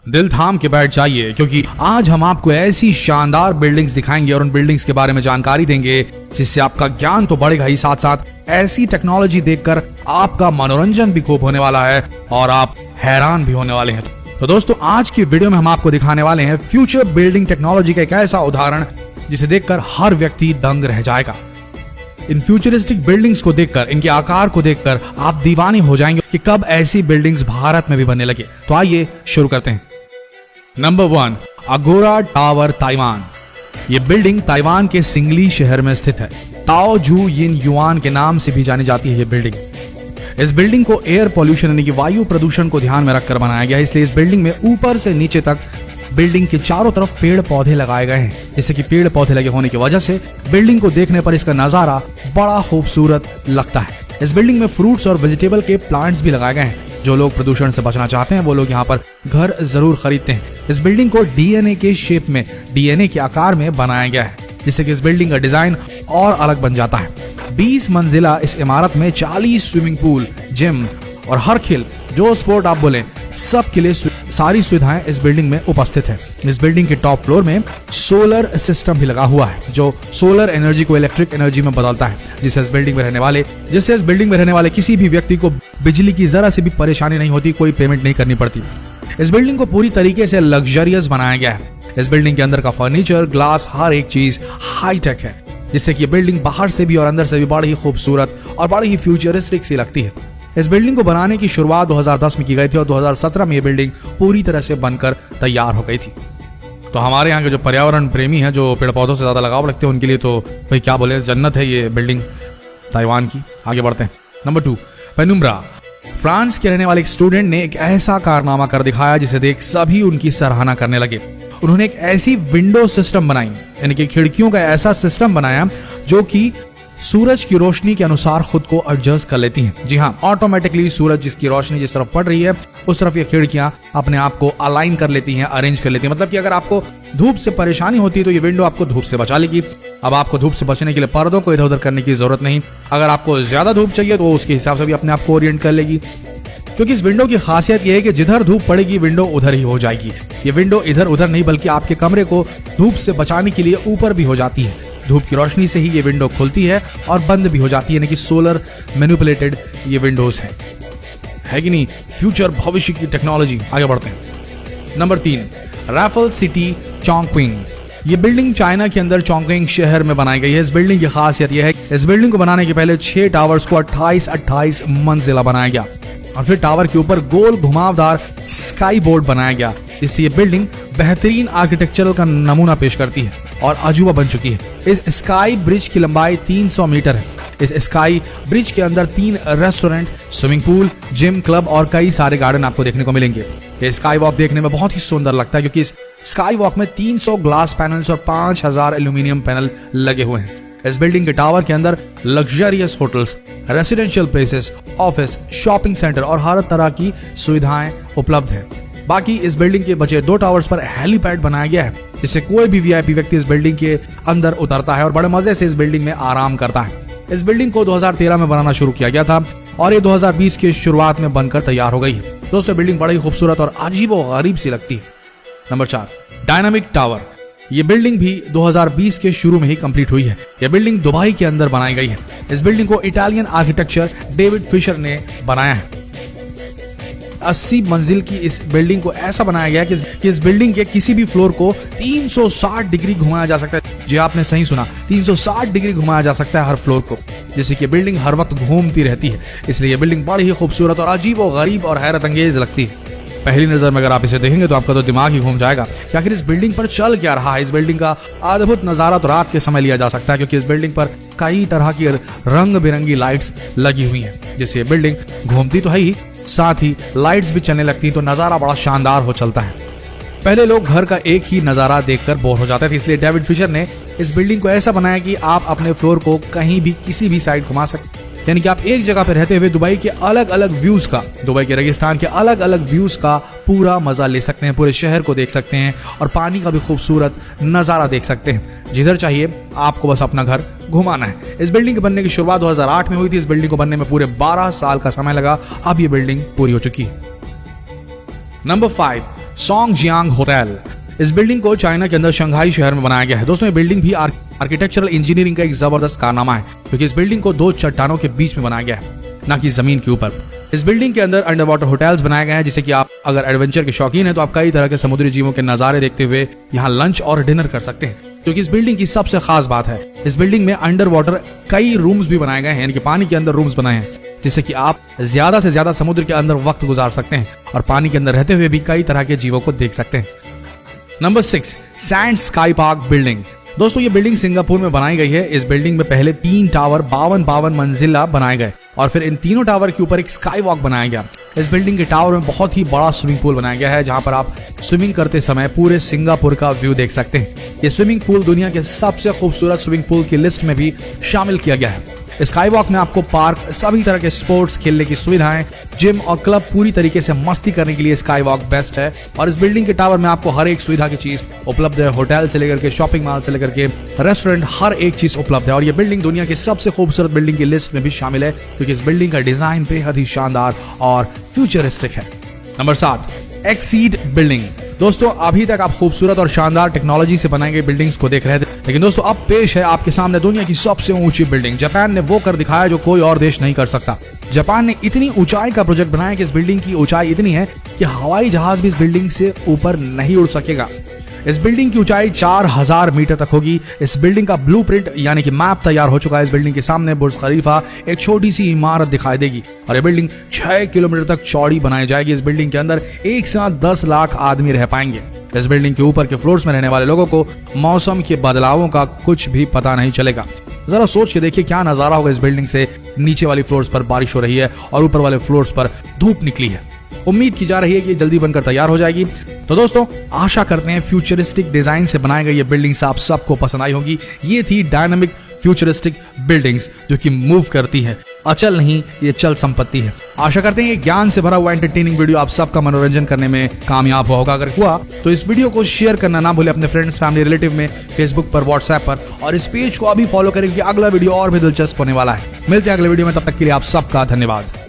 दिल थाम के बैठ जाइए, क्योंकि आज हम आपको ऐसी शानदार बिल्डिंग्स दिखाएंगे और उन बिल्डिंग्स के बारे में जानकारी देंगे जिससे आपका ज्ञान तो बढ़ेगा ही, साथ साथ ऐसी टेक्नोलॉजी देखकर आपका मनोरंजन भी खूब होने वाला है और आप हैरान भी होने वाले हैं। तो दोस्तों, आज की वीडियो में हम आपको दिखाने वाले हैं फ्यूचर बिल्डिंग टेक्नोलॉजी का एक ऐसा उदाहरण जिसे देखकर हर व्यक्ति दंग रह जाएगा। इन फ्यूचरिस्टिक बिल्डिंग्स को देखकर, इनके आकार को देखकर आप दीवाने हो जाएंगे कि कब ऐसी बिल्डिंग्स भारत में भी बनने लगे। तो आइए शुरू करते हैं। नंबर 1, अगोरा टावर, ताइवान। ये बिल्डिंग ताइवान के सिंगली शहर में स्थित है। ताओ जू यिन युआन के नाम से भी जानी जाती है ये बिल्डिंग। इस बिल्डिंग को एयर पॉल्यूशन यानी कि वायु प्रदूषण को ध्यान में रखकर बनाया गया है, इसलिए इस बिल्डिंग में ऊपर से नीचे तक बिल्डिंग के चारों तरफ पेड़ पौधे लगाए गए हैं, जिससे कि पेड़ पौधे लगे होने की वजह से बिल्डिंग को देखने पर इसका नजारा बड़ा खूबसूरत लगता है। इस बिल्डिंग में फ्रूट्स और वेजिटेबल के प्लांट्स भी लगाए गए हैं। जो लोग प्रदूषण से बचना चाहते हैं वो लोग यहाँ पर घर जरूर खरीदते हैं। इस बिल्डिंग को डीएनए के शेप में, डीएनए के आकार में बनाया गया है, जिससे कि इस बिल्डिंग का डिजाइन और अलग बन जाता है। 20 मंजिला इस इमारत में 40 स्विमिंग पूल, जिम और हर खेल जो स्पोर्ट आप बोले सब के लिए सारी सुविधाएं इस बिल्डिंग में उपस्थित है। इस बिल्डिंग के टॉप फ्लोर में सोलर सिस्टम भी लगा हुआ है, जो सोलर एनर्जी को इलेक्ट्रिक एनर्जी में बदलता है, जिससे इस बिल्डिंग में रहने वाले किसी भी व्यक्ति को बिजली की जरा से भी परेशानी नहीं होती, कोई पेमेंट नहीं करनी पड़ती। इस बिल्डिंग को पूरी तरीके से लग्जरियस बनाया गया है। इस बिल्डिंग के अंदर का फर्नीचर, ग्लास, हर एक चीज हाईटेक है, जिससे कि बिल्डिंग बाहर से भी और अंदर से भी बड़ी ही खूबसूरत और बड़ी ही फ्यूचरिस्टिक सी लगती है। इस बिल्डिंग को बनाने की शुरुआत 2010 में की गई थी और 2017 में ये बिल्डिंग पूरी तरह से बनकर तैयार हो गई थी। तो हमारे यहाँ के जो पर्यावरण प्रेमी हैं, जो पेड़ पौधों से ज्यादा लगाव रखते हैं, उनके लिए तो भाई क्या बोले, जन्नत है ये बिल्डिंग ताइवान की। आगे बढ़ते हैं। Number 2, penumbra. फ्रांस के रहने वाले एक स्टूडेंट ने एक ऐसा कारनामा कर दिखाया जिसे देख सभी उनकी सराहना करने लगे। उन्होंने एक ऐसी विंडो सिस्टम बनाई, यानी कि खिड़कियों का ऐसा सिस्टम बनाया जो कि सूरज की रोशनी के अनुसार खुद को एडजस्ट कर लेती हैं। जी हाँ, ऑटोमेटिकली सूरज जिसकी रोशनी जिस तरफ पड़ रही है उस तरफ ये खिड़कियां अपने आप को अलाइन कर लेती हैं, अरेंज कर लेती हैं। मतलब कि अगर आपको धूप से परेशानी होती है तो ये विंडो आपको धूप से बचा लेगी। अब आपको धूप से बचने के लिए पर्दों को इधर उधर करने की जरूरत नहीं। अगर आपको ज्यादा धूप चाहिए तो उसके हिसाब से भी अपने आप को ओरिएंट कर लेगी, क्योंकि इस विंडो की खासियत यह है कि जिधर धूप पड़ेगी विंडो उधर ही हो जाएगी। ये विंडो इधर उधर नहीं बल्कि आपके कमरे को धूप से बचाने के लिए ऊपर भी हो जाती है। धूप की रोशनी से ही ये विंडो खुलती है और बंद भी हो जाती है, यानी कि सोलर मैनिपुलेटेड ये विंडोज है कि नहीं। फ्यूचर, भविष्य की टेक्नोलॉजी। आगे बढ़ते हैं। Number 3, Raffle city, Chongqing. ये बिल्डिंग चाइना के अंदर चोंगक्विंग शहर में बनाई गई है। इस बिल्डिंग की खासियत यह है कि इस बिल्डिंग को बनाने के पहले 6 टावर्स को 28 मंजिला बनाया गया और फिर टावर के ऊपर गोल घुमावदार स्काई बोर्ड बनाया गया, जिससे ये बिल्डिंग बेहतरीन आर्किटेक्चरल का नमूना पेश करती है और अजूबा बन चुकी है। इस स्काई ब्रिज की लंबाई 300 मीटर है। इस स्काई ब्रिज के अंदर 3 restaurant, swimming pool, gym, club और कई सारे गार्डन आपको देखने को मिलेंगे। ये स्काई वॉक देखने में बहुत ही सुंदर लगता है, क्योंकि इस स्काई वॉक में 300 ग्लास पैनल्स और 5000 एल्यूमिनियम पैनल लगे हुए हैं। इस बिल्डिंग के टावर के अंदर luxurious hotels, residential places, office, shopping centre और हर तरह की सुविधाएं उपलब्ध है। बाकी इस बिल्डिंग के बचे 2 टावर्स पर हेलीपैड बनाया गया है, जिससे कोई भी वीआईपी व्यक्ति इस बिल्डिंग के अंदर उतरता है और बड़े मजे से इस बिल्डिंग में आराम करता है। इस बिल्डिंग को 2013 में बनाना शुरू किया गया था और ये 2020 की शुरुआत में बनकर तैयार हो गई है। दोस्तों, बिल्डिंग बड़ी खूबसूरत और अजीबोगरीब सी लगती है। Number 4, dynamic tower. ये बिल्डिंग भी 2020 के शुरू में ही कंप्लीट हुई है। यह बिल्डिंग दुबई के अंदर बनाई गई है। इस बिल्डिंग को इटालियन आर्किटेक्चर डेविड फिशर ने बनाया है। 80 मंजिल की इस बिल्डिंग को ऐसा बनाया गया कि इस बिल्डिंग के किसी भी फ्लोर को 360 डिग्री घुमाया जा सकता है। जी आपने सही सुना, 360 डिग्री घुमाया जा सकता है हर फ्लोर को, जिससे कि बिल्डिंग हर वक्त घूमती रहती है। इसलिए यह बिल्डिंग बड़ी ही खूबसूरत और अजीबोगरीब और हैरत अंगेज लगती है। पहली नजर में अगर आप इसे देखेंगे तो आपका तो दिमाग ही घूम जाएगा कि आखिर इस बिल्डिंग पर चल क्या रहा है। इस बिल्डिंग का अद्भुत नजारा तो रात के समय लिया जा सकता है, क्योंकि इस बिल्डिंग पर कई तरह की रंग बिरंगी लाइट्स लगी हुई हैं, जिससे ये बिल्डिंग घूमती तो है ही, साथ ही लाइट्स भी चलने लगती हैं, तो नजारा बड़ा शानदार हो चलता है। पहले लोग घर का एक ही नजारा देखकर बोर हो जाते थे, इसलिए डेविड फिशर ने इस बिल्डिंग को ऐसा बनाया कि आप अपने फ्लोर को कहीं भी किसी भी साइड घुमा सकते, यानी कि आप एक जगह पर रहते हुए दुबई के अलग अलग व्यूज का, दुबई के रेगिस्तान के अलग अलग व्यूज का पूरा मजा ले सकते हैं, पूरे शहर को देख सकते हैं और पानी का भी खूबसूरत नजारा देख सकते हैं। जिधर चाहिए आपको बस अपना घर घुमाना है। इस बिल्डिंग के बनने की शुरुआत 2008 में हुई थी। इस बिल्डिंग को बनने में पूरे 12 साल का समय लगा। अब ये बिल्डिंग पूरी हो चुकी है। Number 5, Songjiang hotel. इस बिल्डिंग को चाइना के अंदर शंघाई शहर में बनाया गया है। दोस्तों ये बिल्डिंग भी आर्किटेक्चरल इंजीनियरिंग का एक जबरदस्त कारनामा है, क्योंकि इस बिल्डिंग को 2 चट्टानों के बीच में बनाया गया है, ना कि जमीन के ऊपर। इस बिल्डिंग के अंदर अंडर वाटर होटल्स बनाए गए हैं, जिससे कि आप अगर एडवेंचर के शौकीन हैं तो आप कई तरह के समुद्री जीवों के नजारे देखते हुए यहाँ लंच और डिनर कर सकते हैं। क्योंकि इस बिल्डिंग की सबसे खास बात है, इस बिल्डिंग में अंडर वाटर कई रूम्स भी बनाए गए हैं, यानी कि पानी के अंदर रूम्स बनाए हैं, जिससे कि आप ज्यादा से ज्यादा समुद्र के अंदर वक्त गुजार सकते हैं और पानी के अंदर रहते हुए भी कई तरह के जीवों को देख सकते हैं। Number 6, sand sky park building. दोस्तों ये बिल्डिंग सिंगापुर में बनाई गई है। इस बिल्डिंग में पहले 3 टावर 52 मंजिला बनाए गए और फिर इन तीनों टावर के ऊपर एक स्काई वॉक बनाया गया। इस बिल्डिंग के टावर में बहुत ही बड़ा स्विमिंग पूल बनाया गया है, जहां पर आप स्विमिंग करते समय पूरे सिंगापुर का व्यू देख सकते हैं। ये स्विमिंग पूल दुनिया के सबसे खूबसूरत स्विमिंग पूल की लिस्ट में भी शामिल किया गया है। स्काई वॉक में आपको पार्क, सभी तरह के स्पोर्ट्स खेलने की सुविधाएं, जिम और क्लब, पूरी तरीके से मस्ती करने के लिए स्काई वॉक बेस्ट है। और इस बिल्डिंग के टावर में आपको हर एक सुविधा की चीज उपलब्ध है। होटल से लेकर के शॉपिंग मॉल से लेकर के रेस्टोरेंट, हर एक चीज उपलब्ध है। और ये बिल्डिंग दुनिया की सबसे खूबसूरत बिल्डिंग की लिस्ट में भी शामिल है, क्योंकि इस बिल्डिंग का डिजाइन बेहद ही शानदार और फ्यूचरिस्टिक है। Number 7, exceed building. दोस्तों अभी तक आप खूबसूरत और शानदार टेक्नोलॉजी से बनाई गई बिल्डिंग्स को देख रहे थे, लेकिन दोस्तों अब पेश है आपके सामने दुनिया की सबसे ऊंची बिल्डिंग। जापान ने वो कर दिखाया जो कोई और देश नहीं कर सकता। जापान ने इतनी ऊंचाई का प्रोजेक्ट बनाया कि इस बिल्डिंग की ऊंचाई इतनी है कि हवाई जहाज भी इस बिल्डिंग से ऊपर नहीं उड़ सकेगा। इस बिल्डिंग की ऊंचाई 4000 मीटर तक होगी। इस बिल्डिंग का ब्लूप्रिंट यानी कि मैप तैयार हो चुका है। इस बिल्डिंग के सामने बुर्ज खलीफा, एक छोटी सी इमारत दिखाई देगी और ये बिल्डिंग 6 किलोमीटर तक चौड़ी बनाई जाएगी। इस बिल्डिंग के अंदर एक साथ 10 लाख आदमी रह पाएंगे। इस बिल्डिंग के ऊपर के फ्लोर्स में रहने वाले लोगों को मौसम के बदलावों का कुछ भी पता नहीं चलेगा। जरा सोच के देखिए क्या नजारा होगा। इस बिल्डिंग से नीचे वाली फ्लोर्स पर बारिश हो रही है और ऊपर वाले फ्लोर्स पर धूप निकली है। उम्मीद की जा रही है कि जल्दी बनकर तैयार हो जाएगी। तो दोस्तों आशा करते हैं फ्यूचरिस्टिक डिजाइन से बनाई गई ये बिल्डिंग्स आप सबको पसंद आई होगी। ये थी डायनामिक फ्यूचरिस्टिक बिल्डिंग्स जो कि मूव करती है, अचल नहीं, ये चल संपत्ति है। आशा करते हैं ये ज्ञान से भरा हुआ एंटरटेनिंग वीडियो आप सबका मनोरंजन करने में कामयाब होगा। अगर हुआ तो इस वीडियो को शेयर करना ना भूले अपने फ्रेंड्स, फैमिली, रिलेटिव में, फेसबुक पर, व्हाट्सएप पर, और इस पेज को अभी फॉलो करें क्योंकि अगला वीडियो और भी दिलचस्प होने वाला है। मिलते हैं अगले वीडियो में, तब तक के लिए आप सबका धन्यवाद।